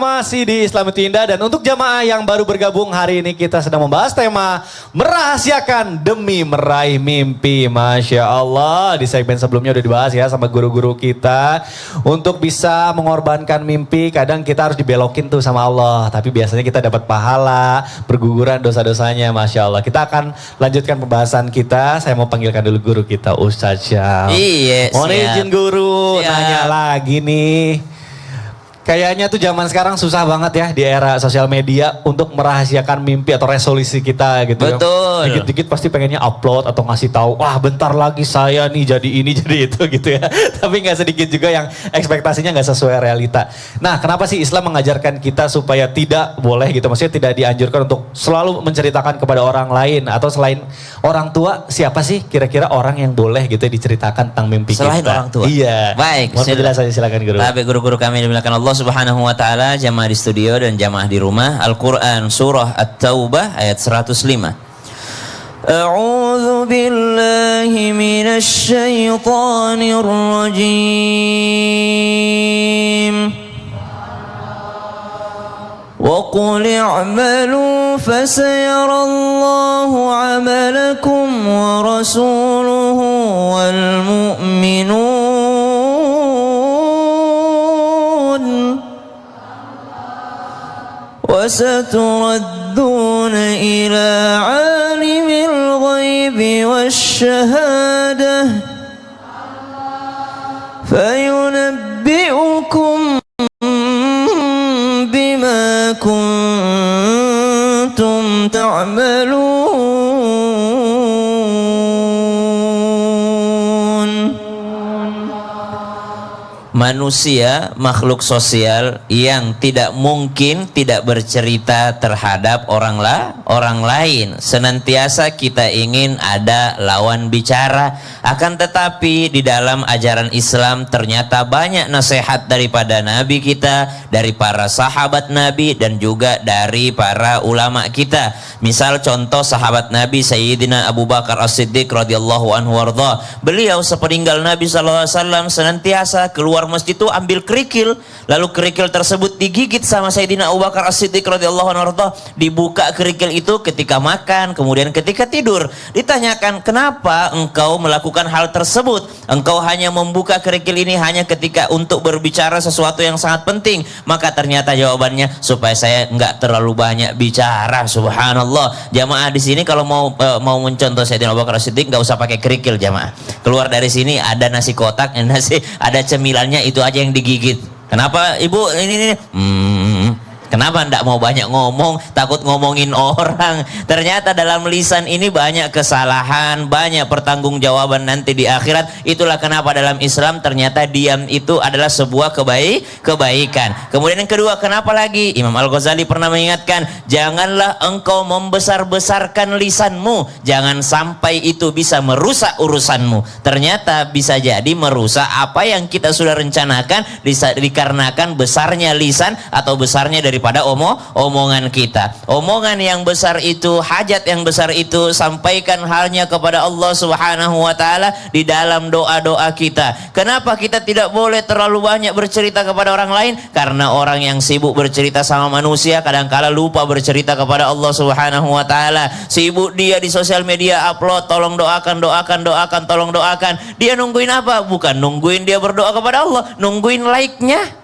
masih di Islam itu Indah. Dan untuk jamaah yang baru bergabung hari ini kita sedang membahas tema merahasiakan demi meraih mimpi. Masya Allah, di segmen sebelumnya udah dibahas ya sama guru-guru kita. Untuk bisa mengorbankan mimpi kadang kita harus dibelokin tuh sama Allah. Tapi biasanya kita dapat pahala, berguguran dosa-dosanya. Masya Allah, kita akan lanjutkan pembahasan kita. Saya mau panggilkan dulu guru kita, Ustadz Syam. Iya, mohon izin guru, nanya lagi nih. Kayaknya tuh zaman sekarang susah banget ya di era sosial media untuk merahasiakan mimpi atau resolusi kita gitu. Betul. Ya. Dikit-dikit pasti pengennya upload atau ngasih tahu, wah bentar lagi saya nih jadi ini jadi itu gitu ya. Tapi nggak sedikit juga yang ekspektasinya nggak sesuai realita. Nah, kenapa sih Islam mengajarkan kita supaya tidak boleh gitu, maksudnya tidak dianjurkan untuk selalu menceritakan kepada orang lain atau selain orang tua, siapa sih kira-kira orang yang boleh gitu diceritakan tentang mimpi selain kita? Selain orang tua? Iya. Baik. Mohon penjelasannya silakan guru. Tapi guru-guru kami dimuliakan Allah Subhanahu wa taala, jamaah di studio dan jamaah di rumah. Al-Qur'an surah At-Taubah ayat 105. A'udzu billahi minasy syaithanir rajim. Wa qul i'malu fasayarallahu 'amalakum wa rasuluhu wal mu'minun. وستردون إلى عالم الغيب والشهادة فينبئكم بما كنتم تعملون. Manusia makhluk sosial yang tidak mungkin tidak bercerita terhadap orang lain. Senantiasa kita ingin ada lawan bicara. Akan tetapi di dalam ajaran Islam ternyata banyak nasihat daripada Nabi kita, dari para sahabat Nabi dan juga dari para ulama kita. Misal contoh sahabat Nabi Sayyidina Abu Bakar As-Siddiq radhiyallahu anhu warda. Beliau sepeninggal Nabi SAW senantiasa keluar masjid itu ambil kerikil, lalu kerikil tersebut digigit sama Sayyidina Abu Bakar As-Siddiq radhiyallahu anhu. Dibuka kerikil itu ketika makan, kemudian ketika tidur. Ditanyakan, kenapa engkau melakukan hal tersebut? Engkau hanya membuka kerikil ini hanya ketika untuk berbicara sesuatu yang sangat penting. Maka ternyata jawabannya, supaya saya enggak terlalu banyak bicara. Subhanallah. Jamaah di sini kalau mau mencontoh Sayyidina Abu Bakar As-Siddiq enggak usah pakai kerikil jamaah. Keluar dari sini ada nasi kotak, ada cemilannya, itu aja yang digigit. Kenapa ibu ini? Kenapa ndak mau banyak ngomong, takut ngomongin orang? Ternyata dalam lisan ini banyak kesalahan, banyak pertanggungjawaban nanti di akhirat. Itulah kenapa dalam Islam ternyata diam itu adalah sebuah kebaikan. Kemudian yang kedua, kenapa lagi? Imam Al-Ghazali pernah mengingatkan, janganlah engkau membesar-besarkan lisanmu, jangan sampai itu bisa merusak urusanmu. Ternyata bisa jadi merusak apa yang kita sudah rencanakan dikarenakan besarnya lisan atau besarnya dari pada omongan kita. Omongan yang besar itu, hajat yang besar itu sampaikan halnya kepada Allah Subhanahu wa taala di dalam doa-doa kita. Kenapa kita tidak boleh terlalu banyak bercerita kepada orang lain? Karena orang yang sibuk bercerita sama manusia kadang-kala lupa bercerita kepada Allah Subhanahu wa taala. Sibuk dia di sosial media upload, tolong doakan, tolong doakan. Dia nungguin apa? Bukan nungguin dia berdoa kepada Allah, nungguin like-nya.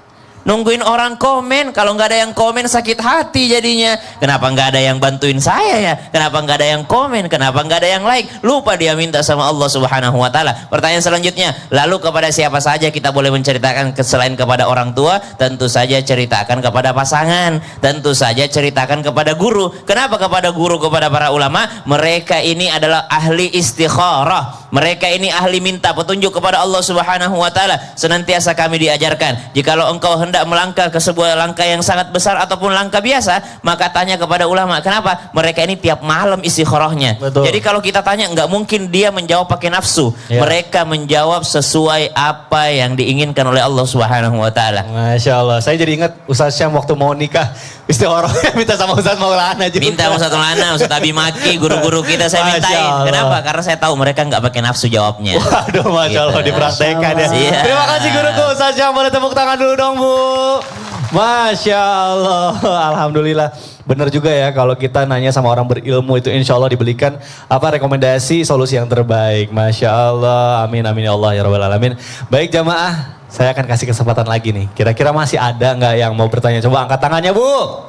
Nungguin orang komen. Kalau nggak ada yang komen sakit hati jadinya. Kenapa nggak ada yang bantuin saya ya? Kenapa nggak ada yang komen? Kenapa nggak ada yang like? Lupa dia minta sama Allah Subhanahu wa taala. Pertanyaan selanjutnya, lalu kepada siapa saja kita boleh menceritakan selain kepada orang tua? Tentu saja ceritakan kepada pasangan, tentu saja ceritakan kepada guru. Kenapa kepada guru, kepada para ulama? Mereka ini adalah ahli istikharah. Mereka ini ahli minta petunjuk kepada Allah Subhanahu wa taala. Senantiasa kami diajarkan, jikalau engkau hendak melangkah ke sebuah langkah yang sangat besar ataupun langkah biasa, maka tanya kepada ulama. Kenapa? Mereka ini tiap malam istikharahnya. Jadi kalau kita tanya, nggak mungkin dia menjawab pakai nafsu. Mereka menjawab sesuai apa yang diinginkan oleh Allah Subhanahu wa taala. Masya Allah. Saya jadi ingat Ustaz Syam waktu mau nikah, istikharahnya minta sama Ustaz Maulana juga. Minta Ustaz Maulana, Ustaz Abi Maki, guru-guru kita saya mintain. Kenapa? Karena saya tahu mereka nggak pakai nafsu jawabnya. Waduh, Masya Allah, gitu. dipraktekkan ya. Terima kasih guruku Ustaz Syam, boleh tepuk tangan dulu dong Bu. Masya Allah, Alhamdulillah. Benar juga ya kalau kita nanya sama orang berilmu itu insya Allah diberikan rekomendasi solusi yang terbaik. Masya Allah, amin amin ya Allah ya Rabbal Alamin. Baik jamaah, saya akan kasih kesempatan lagi nih. Kira-kira masih ada nggak yang mau bertanya? Coba angkat tangannya Bu.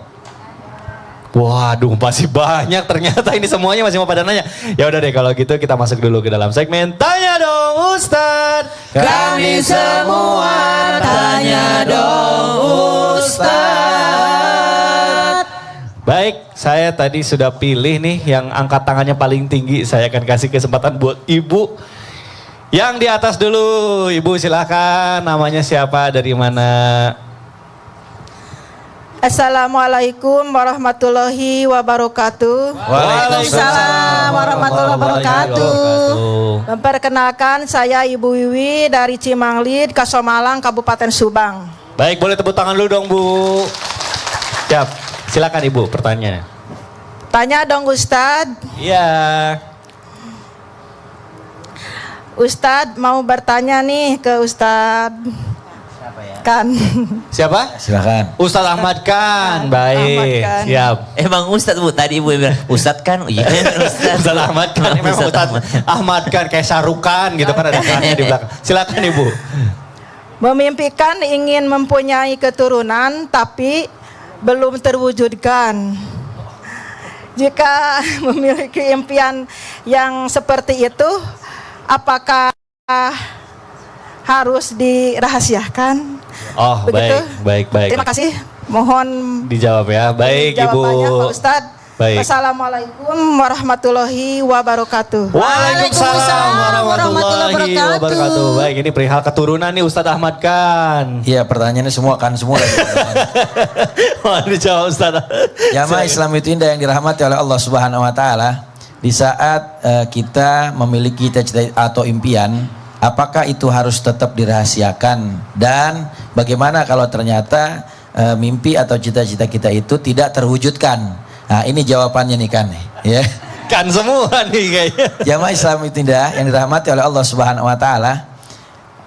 Waduh, masih banyak ternyata ini semuanya masih mau pada nanya. Ya udah deh kalau gitu kita masuk dulu ke dalam segmen Tanya Dong Ustadz. Kami semua tanya dong Ustadz. Baik, saya tadi sudah pilih nih yang angkat tangannya paling tinggi. Saya akan kasih kesempatan buat Ibu. Yang di atas dulu, Ibu silakan. Namanya siapa, dari mana? Assalamualaikum warahmatullahi wabarakatuh. Waalaikumsalam warahmatullahi wabarakatuh. Memperkenalkan saya Ibu Wiwi dari Cimanglid, Kasomalang, Kabupaten Subang. Baik, boleh tepuk tangan dulu dong Bu. Siap, silakan Ibu pertanyaannya. Tanya dong Ustadz. Iya. Ustadz mau bertanya nih ke Ustadz. Kan. Siapa? Silakan. Ustadz Ahmad Kan. Baik, Ahmad Kan. siap. Emang Ustadz Bu, tadi Ibu bilang Ustadz kan? Iya Ustadz. Ustadz Ahmad Kan, memang Ustadz Ustadz Ahmad Kan kayak sarukan gitu kan ada kannya di belakang. Silakan Ibu. Memimpikan ingin mempunyai keturunan tapi belum terwujudkan. Jika memiliki impian yang seperti itu, apakah harus dirahasiakan? Oh, Begitu? baik. Terima kasih. Mohon Dijawab ya. Baik Ibu. jawabannya Pak Ustadz. Baik. Assalamualaikum warahmatullahi wabarakatuh. Waalaikumsalam warahmatullahi wabarakatuh. Baik, ini perihal keturunan nih Ustadz Ahmad Kan. Iya, pertanyaannya semua kan semua. Mohon dijawab Ustadz. Jamaah Islam itu indah yang dirahmati oleh Allah Subhanahu wa taala. Di saat kita memiliki cita-cita atau impian, apakah itu harus tetap dirahasiakan, dan bagaimana kalau ternyata mimpi atau cita-cita kita itu tidak terwujudkan? Nah, ini jawabannya nih kan, ya. Kan semua nih kayaknya. Jamaah Islam itu indah yang dirahmati oleh Allah Subhanahu wa taala.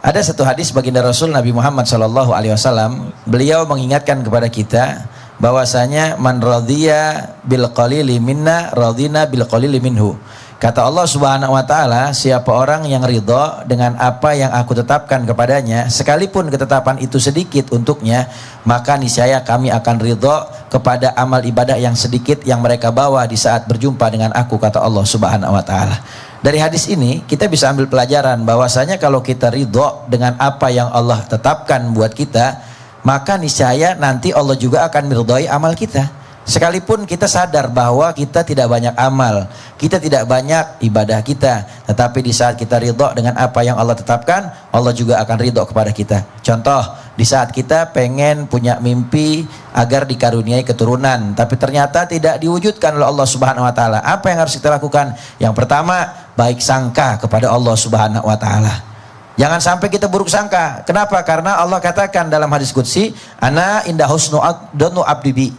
Ada satu hadis baginda Rasul Nabi Muhammad sallallahu alaihi wasallam, beliau mengingatkan kepada kita bahwasanya man radhiya bil qalili minna radina bil qalili minhu. Kata Allah Subhanahu wa taala, siapa orang yang ridho dengan apa yang aku tetapkan kepadanya, sekalipun ketetapan itu sedikit untuknya, maka niscaya kami akan ridho kepada amal ibadah yang sedikit yang mereka bawa di saat berjumpa dengan aku, kata Allah Subhanahu wa taala. Dari hadis ini kita bisa ambil pelajaran bahwasanya kalau kita ridho dengan apa yang Allah tetapkan buat kita, maka niscaya nanti Allah juga akan meridhoi amal kita. Sekalipun kita sadar bahwa kita tidak banyak amal, kita tidak banyak ibadah kita, tetapi di saat kita ridho dengan apa yang Allah tetapkan, Allah juga akan ridho kepada kita. Contoh, di saat kita pengen punya mimpi agar dikaruniai keturunan, tapi ternyata tidak diwujudkan oleh Allah Subhanahu wa taala. Apa yang harus kita lakukan? Yang pertama, baik sangka kepada Allah Subhanahu wa taala. Jangan sampai kita buruk sangka. Kenapa? Karena Allah katakan dalam hadis qudsi, ana inda husnu abdi bi.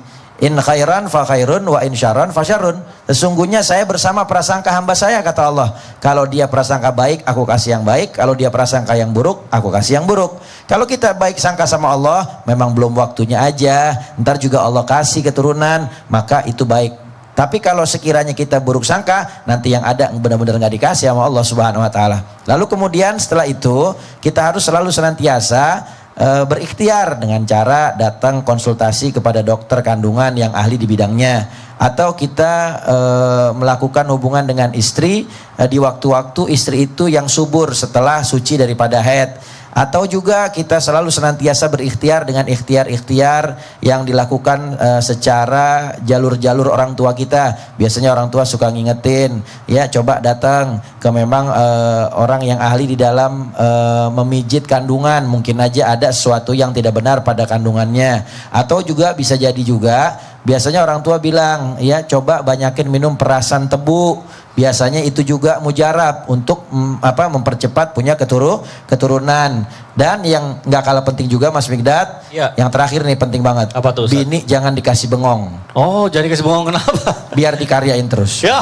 In khairan fa khairun wa in syarran fa syarrun. Sesungguhnya saya bersama prasangka hamba saya, kata Allah. Kalau dia prasangka baik, aku kasih yang baik. Kalau dia prasangka yang buruk, aku kasih yang buruk. Kalau kita baik sangka sama Allah, memang belum waktunya aja. Ntar juga Allah kasih keturunan, maka itu baik. Tapi kalau sekiranya kita buruk sangka, nanti yang ada benar-benar nggak dikasih sama Allah Subhanahu wa taala. Lalu kemudian setelah itu, kita harus selalu senantiasa berikhtiar dengan cara datang konsultasi kepada dokter kandungan yang ahli di bidangnya, atau kita melakukan hubungan dengan istri di waktu-waktu istri itu yang subur setelah suci daripada haid, atau juga kita selalu senantiasa berikhtiar dengan ikhtiar-ikhtiar yang dilakukan secara jalur-jalur orang tua kita. Biasanya orang tua suka ngingetin, ya coba datang ke memang orang yang ahli di dalam memijit kandungan, mungkin aja ada sesuatu yang tidak benar pada kandungannya. Atau juga bisa jadi juga biasanya orang tua bilang, ya coba banyakin minum perasan tebu. Biasanya itu juga mujarab untuk mempercepat punya keturunan. Dan yang nggak kalah penting juga Mas Migdad, ya. Yang terakhir nih penting banget. Apa tuh, Ustaz? Bini jangan dikasih bengong. Oh, jadi kasih bengong kenapa? Biar dikaryain terus. Ya,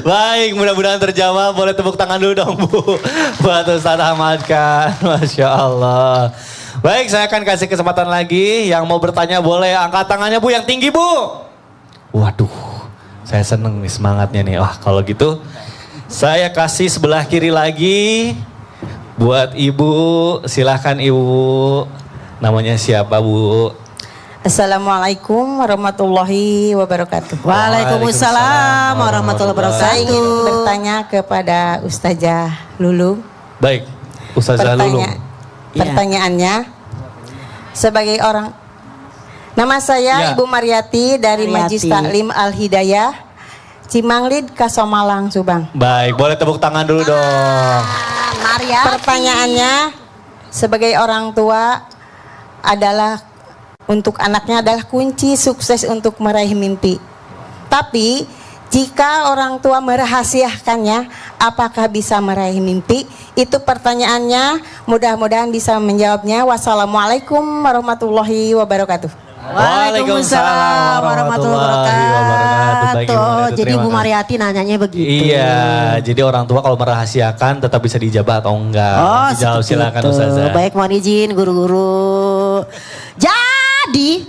baik, mudah-mudahan terjawab. Boleh tepuk tangan dulu dong Bu, buat Ustadz Ahmad Kan. Masya Allah. Baik, saya akan kasih kesempatan lagi. Yang mau bertanya boleh angkat tangannya Bu, yang tinggi Bu. Waduh, saya seneng nih semangatnya nih. Wah kalau gitu saya kasih sebelah kiri lagi. Buat Ibu, silahkan Ibu. Namanya siapa Bu? Assalamualaikum warahmatullahi wabarakatuh. Waalaikumsalam warahmatullahi Saya ingin wabarakatuh. bertanya kepada Ustazah Lulu. Baik, Ustazah Lulu. Pertanyaannya, sebagai orang, nama saya Ya. Ibu Mariati dari Majlis Taklim Al Hidayah, Cimanglid, Kasomalang, Subang. Baik, boleh tepuk tangan dulu dong. Pertanyaannya, sebagai orang tua adalah untuk anaknya adalah kunci sukses untuk meraih mimpi. Tapi jika orang tua merahasiakannya, apakah bisa meraih mimpi? Itu pertanyaannya. Mudah-mudahan bisa menjawabnya. Wassalamualaikum warahmatullahi wabarakatuh. Waalaikumsalam warahmatullahi Baik, Ibu wabarakatuh. Mariati, Jadi terima Bu kasih. Mariati nanyanya begitu. Iya, jadi orang tua kalau merahasiakan tetap bisa dijabah atau enggak? Oh, Dijawab seperti silakan itu. Ustazah. Baik, mohon izin guru-guru. Jadi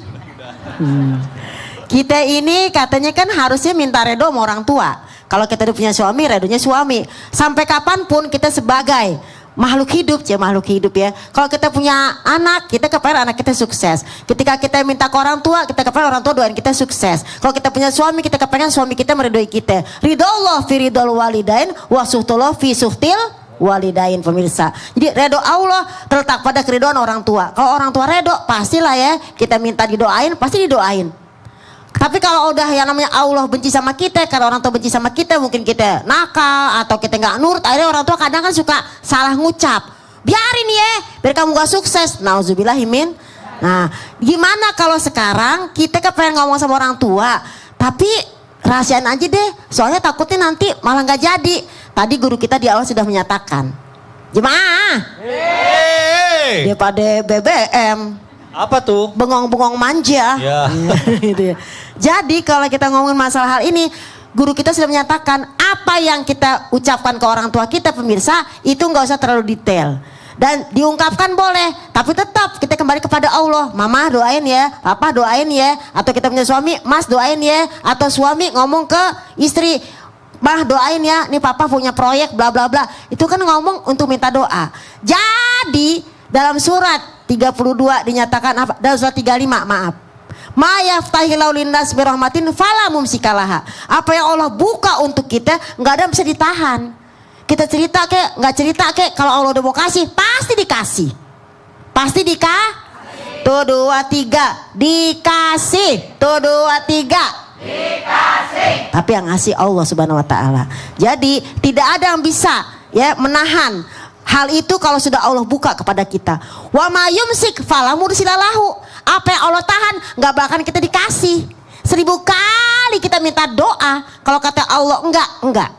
kita ini katanya kan harusnya minta redo sama orang tua. Kalau kita udah punya suami, redonya suami. Sampai kapanpun kita sebagai makhluk hidup ya. Kalau kita punya anak, kita kepengen anak kita sukses. Ketika kita minta ke orang tua, kita kepengen orang tua doain kita sukses. Kalau kita punya suami, kita kepengen suami kita meridoi kita. Ridollah fi ridol walidain wa suhtullah fi suhtil walidain, pemirsa. Jadi redo Allah terletak pada keridhaan orang tua. Kalau orang tua redo, pastilah ya kita minta didoain, pasti didoain. Tapi kalau udah yang namanya Allah benci sama kita, karena orang tua benci sama kita, mungkin kita nakal atau kita nggak nurut, akhirnya orang tua kadang kan suka salah ngucap. Biarin ya, biar kamu gak sukses. Nauzubillahimin. Nah, gimana kalau sekarang kita pengen ngomong sama orang tua, tapi rahasiain aja deh, soalnya takutnya nanti malah nggak jadi. Tadi guru kita di awal sudah menyatakan, jemaah, daripada BBM. Apa tuh? Bengong-bengong manja. Ya. Gitu ya. Jadi kalau kita ngomongin masalah hal ini, guru kita sudah menyatakan apa yang kita ucapkan ke orang tua kita, pemirsa, itu nggak usah terlalu detail. Dan diungkapkan boleh, tapi tetap kita kembali kepada Allah. Mama doain ya, papa doain ya, atau kita punya suami, mas doain ya, atau suami ngomong ke istri, mah doain ya, nih papa punya proyek bla bla bla. Itu kan ngomong untuk minta doa. Jadi dalam surat 32 dinyatakan apa? Dalam surat 35, maaf. Ma yaftahillahu linnas birahmatin fala mumsikalaha. Apa yang Allah buka untuk kita nggak ada yang bisa ditahan. Kita cerita kek, nggak cerita kek, kalau Allah udah mau kasih, pasti dikasih. Pasti Tuh 2 3 dikasih. Tuh 2 3 dikasih. Tapi yang ngasih Allah Subhanahu wa taala. Jadi tidak ada yang bisa ya menahan hal itu kalau sudah Allah buka kepada kita. Wa ma yumsik fala mursilalahu. Apa yang Allah tahan nggak bakal kita dikasih. 1000 kali kita minta doa, kalau kata Allah enggak.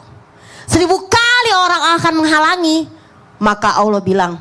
1000 kali orang akan menghalangi, maka Allah bilang,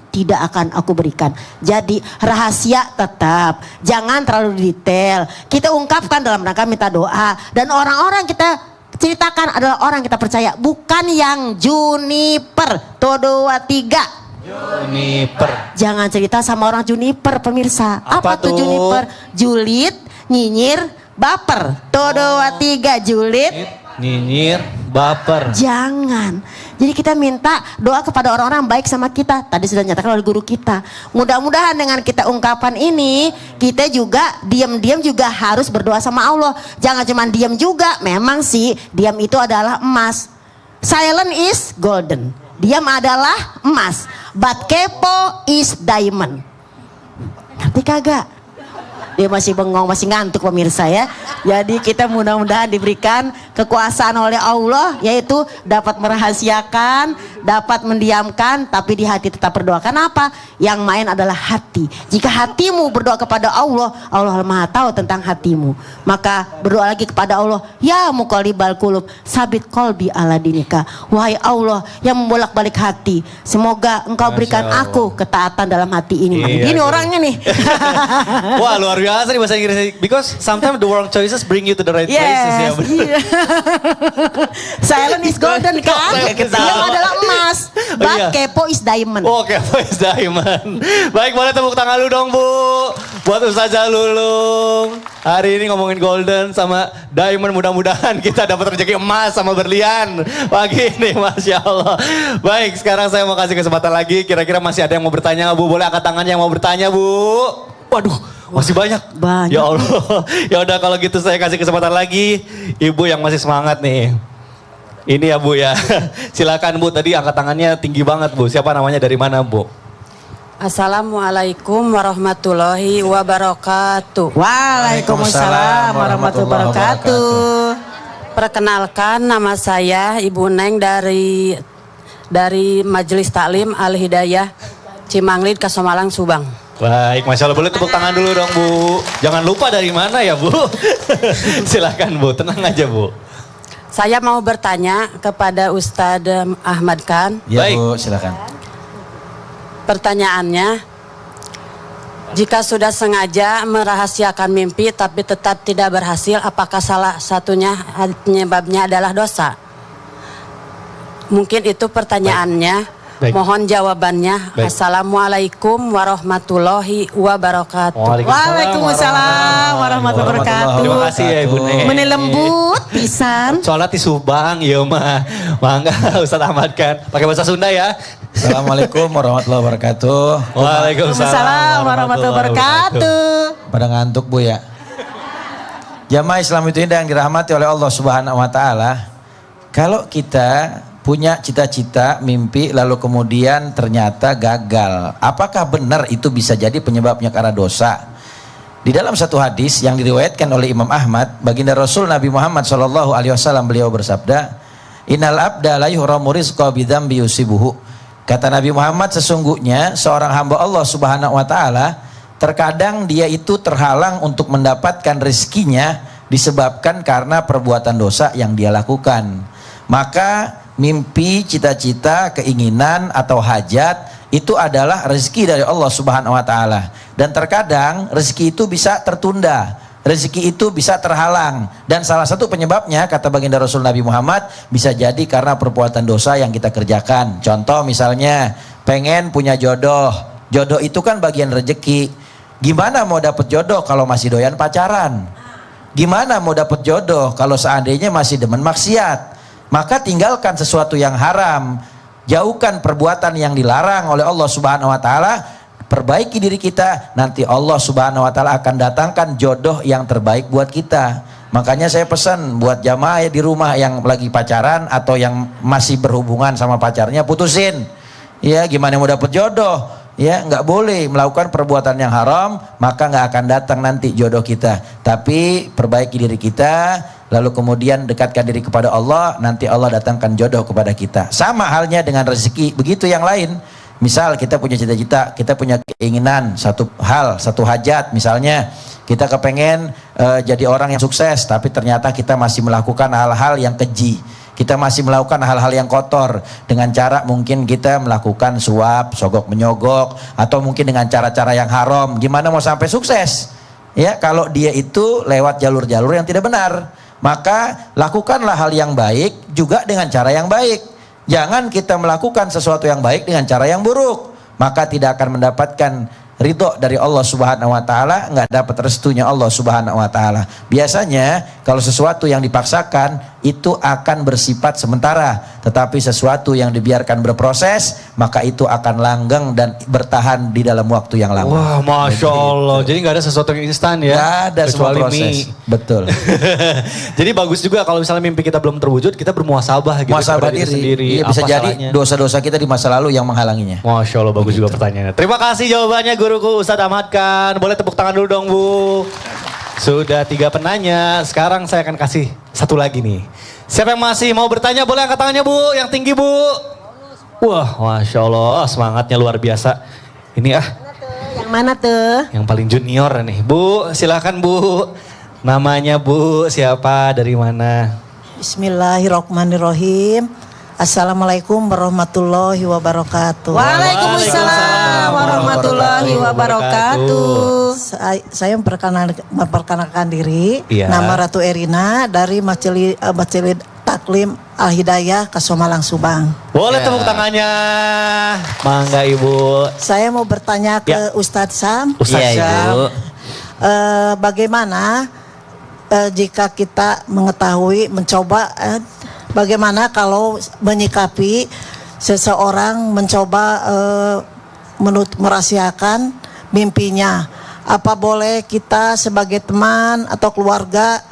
tidak akan aku berikan. Jadi rahasia tetap, jangan terlalu detail. Kita ungkapkan dalam rangka minta doa, dan orang-orang kita ceritakan adalah orang kita percaya, bukan yang juniper. Tuh 2 3 Juniper. Jangan cerita sama orang juniper, pemirsa. Apa tuh juniper? Julid, nyinyir, baper. Tuh 2 3 julid, Nyinyir, baper. jangan. Jadi kita minta doa kepada orang-orang baik sama kita. Tadi sudah nyatakan oleh guru kita. Mudah-mudahan dengan kita ungkapan ini, kita juga diam-diam juga harus berdoa sama Allah. Jangan cuma diam juga. Memang sih diam itu adalah emas. Silent is golden. Diam adalah emas. But kepo is diamond. Ngerti kagak? Dia masih bengong, masih ngantuk pemirsa ya. Jadi kita mudah-mudahan diberikan kekuasaan oleh Allah, yaitu dapat merahasiakan, dapat mendiamkan, tapi di hati tetap berdoa. Kenapa? Yang main adalah hati. Jika hatimu berdoa kepada Allah, Allah Maha tahu tentang hatimu. Maka berdoa lagi kepada Allah, ya muqallibal qulub, sabit qalbi ala dinika. Wahai Allah yang membolak-balik hati, semoga Engkau berikan aku ketaatan dalam hati ini. Iya, Ini orangnya nih. Wah luar biasa nih bahasa Inggris. Because sometimes the wrong choices bring you to the right places ya. Yes, bener. iya. Silent is golden kan? Saya ketawa. Diam adalah emas. Oh, iya. But kepo is diamond. Oke, Voice Diamond. Baik, boleh tepuk tangan lu dong, Bu. Buat Ustazah Lulung. Hari ini ngomongin golden sama diamond. Mudah-mudahan kita dapat rezeki emas sama berlian. Pagi ini, Masya Allah. Baik, sekarang saya mau kasih kesempatan lagi. Kira-kira masih ada yang mau bertanya, Bu? Boleh angkat tangannya yang mau bertanya, Bu? Waduh, masih banyak. Banyak. Ya Allah. Ya udah kalau gitu saya kasih kesempatan lagi. Ibu yang masih semangat nih. Ini ya Bu ya. Silakan Bu, tadi angkat tangannya tinggi banget Bu. Siapa namanya, dari mana Bu? Assalamualaikum warahmatullahi wabarakatuh. Waalaikumsalam warahmatullahi wabarakatuh. Perkenalkan, nama saya Ibu Neng dari Majelis Taklim Al Hidayah Cimanglid, Kasomalang, Subang. Baik, Masya Allah. Boleh tepuk tangan dulu dong Bu. Jangan lupa dari mana ya Bu. Silakan Bu, tenang aja Bu. Saya mau bertanya kepada Ustadz Ahmad Khan. Ya Baik. Bu, silakan. Pertanyaannya, jika sudah sengaja merahasiakan mimpi tapi tetap tidak berhasil, apakah salah satunya penyebabnya adalah dosa? Mungkin itu pertanyaannya. Baik. Mohon jawabannya. Baik. Assalamualaikum warahmatullahi wabarakatuh. Waalaikumsalam warahmatullahi wabarakatuh. Terima kasih ya Ibu Neng. Meni lembut pisan. Sholat di Subang, ya mah. Mangga Ustadz Ahmad kan. Pakai bahasa Sunda ya. Assalamualaikum warahmatullahi wabarakatuh. Waalaikumsalam warahmatullahi wabarakatuh. Pada ngantuk Bu ya. Jamaah Islam itu indah yang dirahmati oleh Allah Subhanahu wa taala. Kalau kita punya cita-cita, mimpi, lalu kemudian ternyata gagal, apakah benar itu bisa jadi penyebabnya karena dosa? Di dalam satu hadis yang diriwayatkan oleh Imam Ahmad, baginda Rasul Nabi Muhammad SAW, beliau bersabda, Innal abda la yuhramu rizqa bidzambi yusibuhu. Kata Nabi Muhammad, sesungguhnya seorang hamba Allah Subhanahu wa taala terkadang dia itu terhalang untuk mendapatkan rezekinya disebabkan karena perbuatan dosa yang dia lakukan. Maka mimpi, cita-cita, keinginan atau hajat itu adalah rezeki dari Allah Subhanahu wa taala. Dan terkadang rezeki itu bisa tertunda, rezeki itu bisa terhalang, dan salah satu penyebabnya kata baginda Rasul Nabi Muhammad bisa jadi karena perbuatan dosa yang kita kerjakan. Contoh misalnya pengen punya jodoh. Jodoh itu kan bagian rezeki. Gimana mau dapat jodoh kalau masih doyan pacaran? Gimana mau dapat jodoh kalau seandainya masih demen maksiat? Maka tinggalkan sesuatu yang haram, jauhkan perbuatan yang dilarang oleh Allah Subhanahu wa taala, perbaiki diri kita, nanti Allah Subhanahu wa taala akan datangkan jodoh yang terbaik buat kita. Makanya saya pesan buat jamaah di rumah yang lagi pacaran atau yang masih berhubungan sama pacarnya, putusin. Ya, gimana mau dapat jodoh? Ya, nggak boleh melakukan perbuatan yang haram, maka nggak akan datang nanti jodoh kita. Tapi perbaiki diri kita, lalu kemudian dekatkan diri kepada Allah, nanti Allah datangkan jodoh kepada kita. Sama halnya dengan rezeki, begitu yang lain. Misal kita punya cita-cita, kita punya keinginan satu hal, satu hajat, misalnya kita kepengen jadi orang yang sukses, tapi ternyata kita masih melakukan hal-hal yang keji. Kita masih melakukan hal-hal yang kotor dengan cara mungkin kita melakukan suap, sogok menyogok, atau mungkin dengan cara-cara yang haram. Gimana mau sampai sukses? Ya, kalau dia itu lewat jalur-jalur yang tidak benar. Maka lakukanlah hal yang baik juga dengan cara yang baik. Jangan kita melakukan sesuatu yang baik dengan cara yang buruk, maka tidak akan mendapatkan ridho dari Allah Subhanahu wa taala, nggak dapat restunya Allah Subhanahu wa taala. Biasanya kalau sesuatu yang dipaksakan itu akan bersifat sementara, tetapi sesuatu yang dibiarkan berproses maka itu akan langgeng dan bertahan di dalam waktu yang lama. Wah, Masya Allah. Jadi nggak ada sesuatu yang instan ya? Nggak ada, semua kecuali proses. mie. Betul. Jadi bagus juga kalau misalnya mimpi kita belum terwujud, kita bermuasabah gitu. Muasabah kepada diri. Iya, bisa Apa jadi salahnya? dosa-dosa kita di masa lalu yang menghalanginya. Masya Allah, bagus juga pertanyaannya. Terima kasih jawabannya guruku Ustadz Ahmad Khan. Boleh tepuk tangan dulu dong Bu. Sudah 3 penanya, sekarang saya akan kasih satu lagi nih. Siapa yang masih mau bertanya boleh angkat tangannya Bu, yang tinggi Bu. Wah, Masya Allah, semangatnya luar biasa. Ini Yang mana tuh? yang paling junior nih. Bu, silakan Bu. Namanya Bu, siapa, dari mana? Bismillahirrahmanirrahim. Assalamualaikum warahmatullahi wabarakatuh. Waalaikumsalam warahmatullahi wabarakatuh. Saya memperkenalkan diri. Iya. Nama Ratu Erina dari Masjid Taklim Al Hidayah Kasomalang Subang. Boleh Ya. tepuk tangannya. Mangga Ibu. Saya mau bertanya ke Ustadz Sam. Ustadz Iya, Syam. Ibu. Bagaimana jika kita mengetahui, mencoba, bagaimana kalau menyikapi seseorang mencoba merahasiakan mimpinya? Apa boleh kita sebagai teman atau keluarga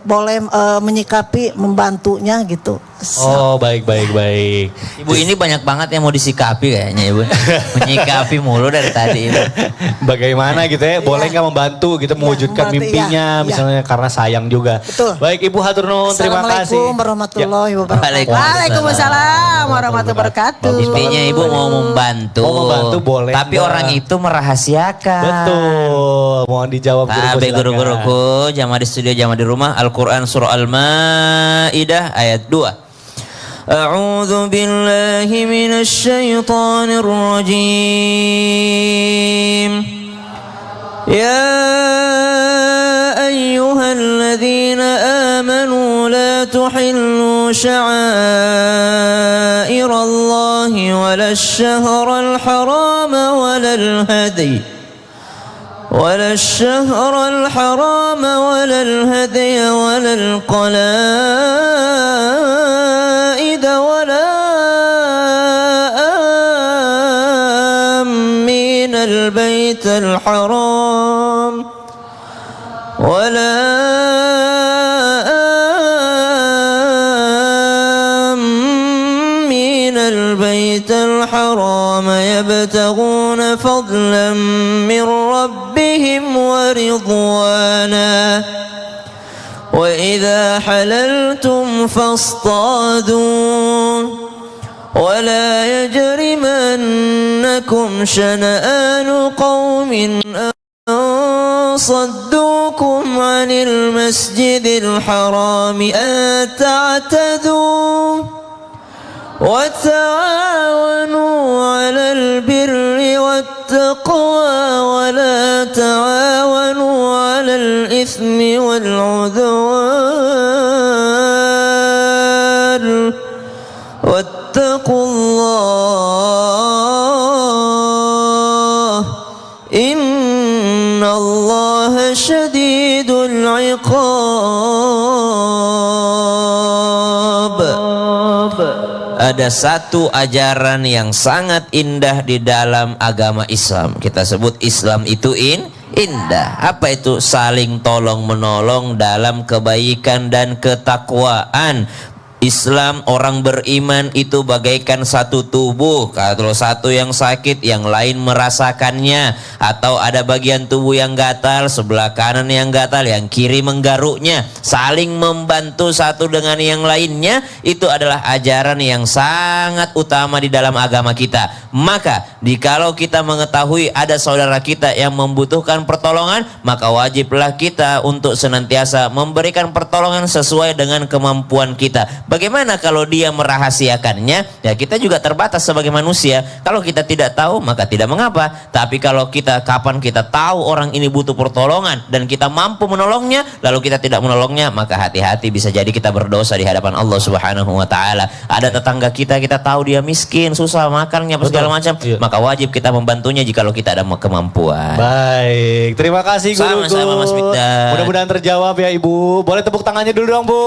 boleh menyikapi, membantunya gitu? Oh, baik. Ibu ini banyak banget yang mau disikapi kayaknya Ibu. Menyikapi mulu dari tadi itu. Bagaimana gitu ya, boleh nggak membantu gitu mewujudkan membantu, mimpinya iya. misalnya karena sayang juga. Betul. Baik Ibu hatur nuhun, terima kasih. Assalamualaikum warahmatullahi wabarakatuh. Waalaikumsalam warahmatullahi wabarakatuh. Intinya Ibu mau membantu. Mau membantu boleh Tapi nggak? orang itu merahasiakan. Betul. Mohon dijawab Tapi silakan. guru-guruku, jamaah di studio, jamaah di rumah, Al-Quran surah Al-Ma'idah ayat 2. A'udzu billahi minasy syaithanir rajim. Ya ayyuhalladzina amanu la tuhillu sya'airallahi walasy-syahral harama walal hadi ولا الشهر الحرام ولا الهدي ولا القلائد ولا آمين البيت الحرام ولا آمين البيت الحرام يبتغون فضلا من ربهم ورضوانا وإذا حللتم فاصطادوا ولا يجرمنكم شنآن قوم أن صدوكم عن المسجد الحرام أن تعتدوا وتعاونوا على البر والتقوى ولا تعاونوا على الإثم والعدوان واتقوا الله إن الله شديد العقاب. Ada satu ajaran yang sangat indah di dalam agama Islam. Kita sebut Islam itu indah. Apa itu? Saling tolong menolong dalam kebaikan dan ketakwaan. Islam, orang beriman itu bagaikan satu tubuh. Kalau satu yang sakit, yang lain merasakannya. Atau ada bagian tubuh yang gatal, sebelah kanan yang gatal, yang kiri menggaruknya. Saling membantu satu dengan yang lainnya. Itu adalah ajaran yang sangat utama di dalam agama kita. Maka, jikalau kita mengetahui ada saudara kita yang membutuhkan pertolongan, maka wajiblah kita untuk senantiasa memberikan pertolongan sesuai dengan kemampuan kita. Bagaimana kalau dia merahasiakannya? Ya kita juga terbatas sebagai manusia. Kalau kita tidak tahu maka tidak mengapa. Tapi kalau kapan kita tahu orang ini butuh pertolongan dan kita mampu menolongnya, lalu kita tidak menolongnya, maka hati-hati bisa jadi kita berdosa di hadapan Allah Subhanahu wa taala. Ada tetangga kita tahu dia miskin, susah makannya segala macam, maka wajib kita membantunya jikalau kita ada kemampuan. Baik, terima kasih guru. Sama-sama Mas Mikdad. Mudah-mudahan terjawab ya Ibu. Boleh tepuk tangannya dulu dong Bu.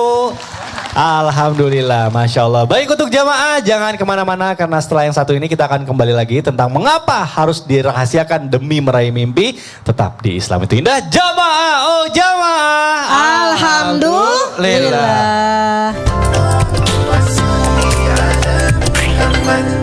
Alhamdulillah, Masya Allah. Baik untuk jamaah, jangan kemana-mana karena setelah yang satu ini kita akan kembali lagi tentang mengapa harus dirahasiakan demi meraih mimpi. Tetap di Islam itu indah. Jamaah, oh jamaah. Alhamdulillah. Alhamdulillah.